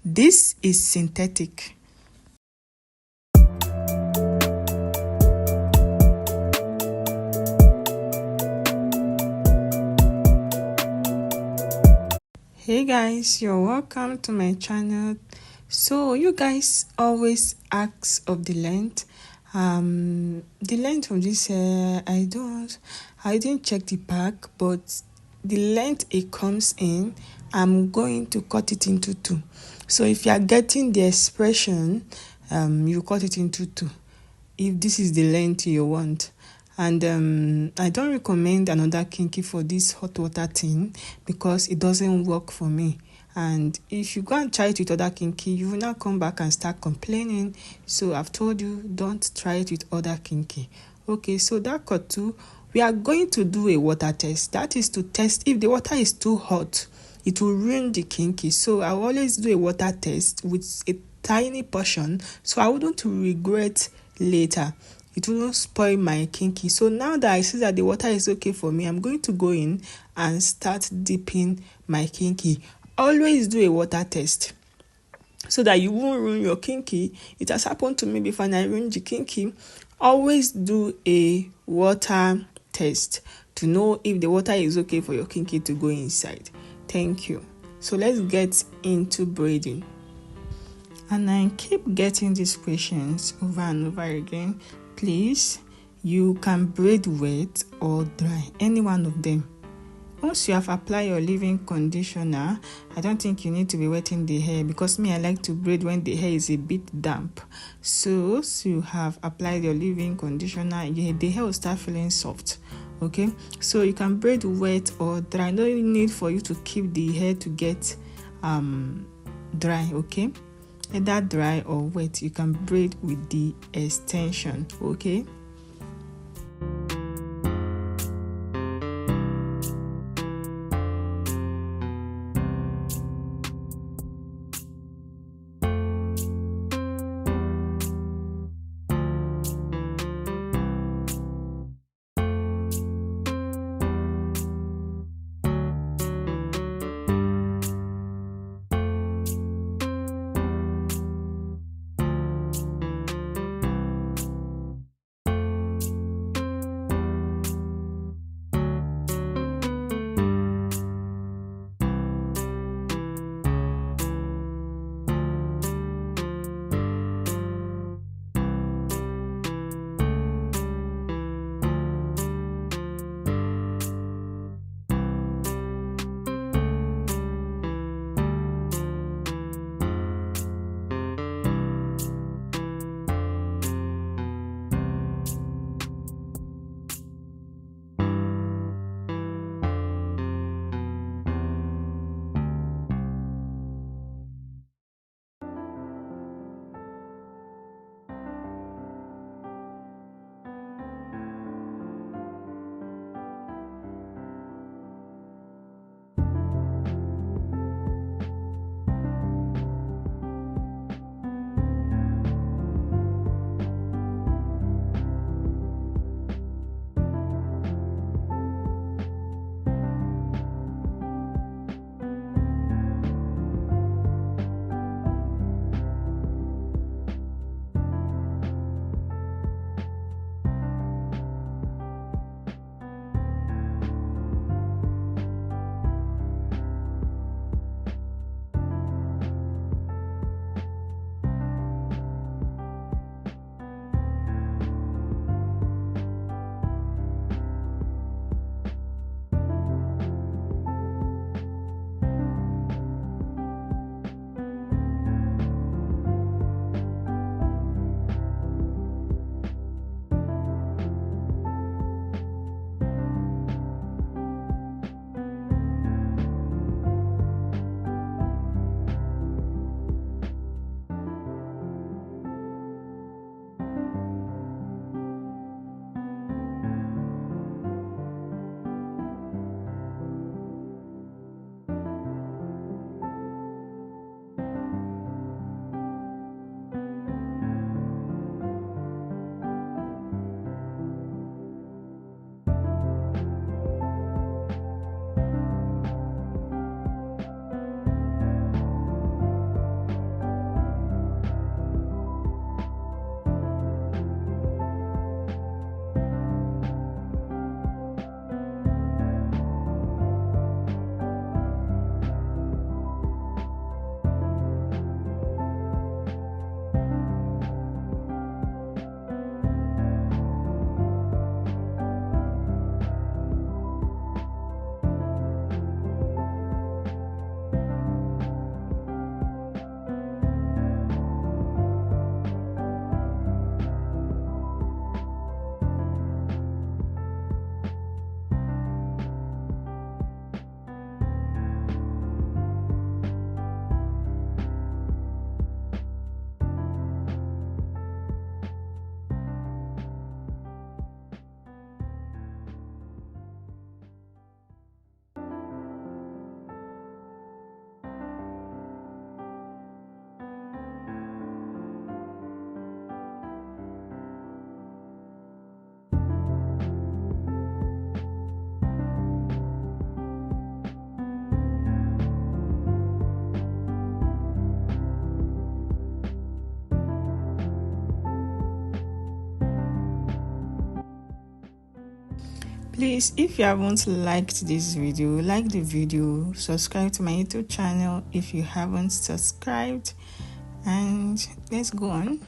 This is synthetic. Hey guys, you're welcome to my channel. So you guys always ask of the length. The length of this hair, I didn't check the pack, but the length it comes in, I'm going to cut it into two. So if you are getting the expression, you cut it into two if this is the length you want. And I don't recommend another kinky for this hot water thing because it doesn't work for me. And if you go and try it with other kinky, you will not come back and start complaining. So I've told you, don't try it with other kinky. Okay, so that cut two, we are going to do a water test. That is to test if the water is too hot, it will ruin the kinky. So I always do a water test with a tiny portion so I wouldn't regret later. It will not spoil my kinky. So now that I see that the water is okay for me, I'm going to go in and start dipping my kinky. Always do a water test so that you won't ruin your kinky. It has happened to me before and I ruined the kinky. Always do a water test to know if the water is okay for your kinky to go inside. Thank you. So let's get into braiding. And I keep getting these questions over and over again. Please, you can braid wet or dry, any one of them. Once you have applied your leave-in conditioner, I don't think you need to be wetting the hair because I like to braid when the hair is a bit damp. So once you have applied your leave-in conditioner, the hair will start feeling soft. Okay, so you can braid wet or dry. No need for you to keep the hair to get dry. Okay, either dry or wet, you can braid with the extension. Okay. Please, if you haven't liked this video, like the video, subscribe to my YouTube channel if you haven't subscribed, and let's go on.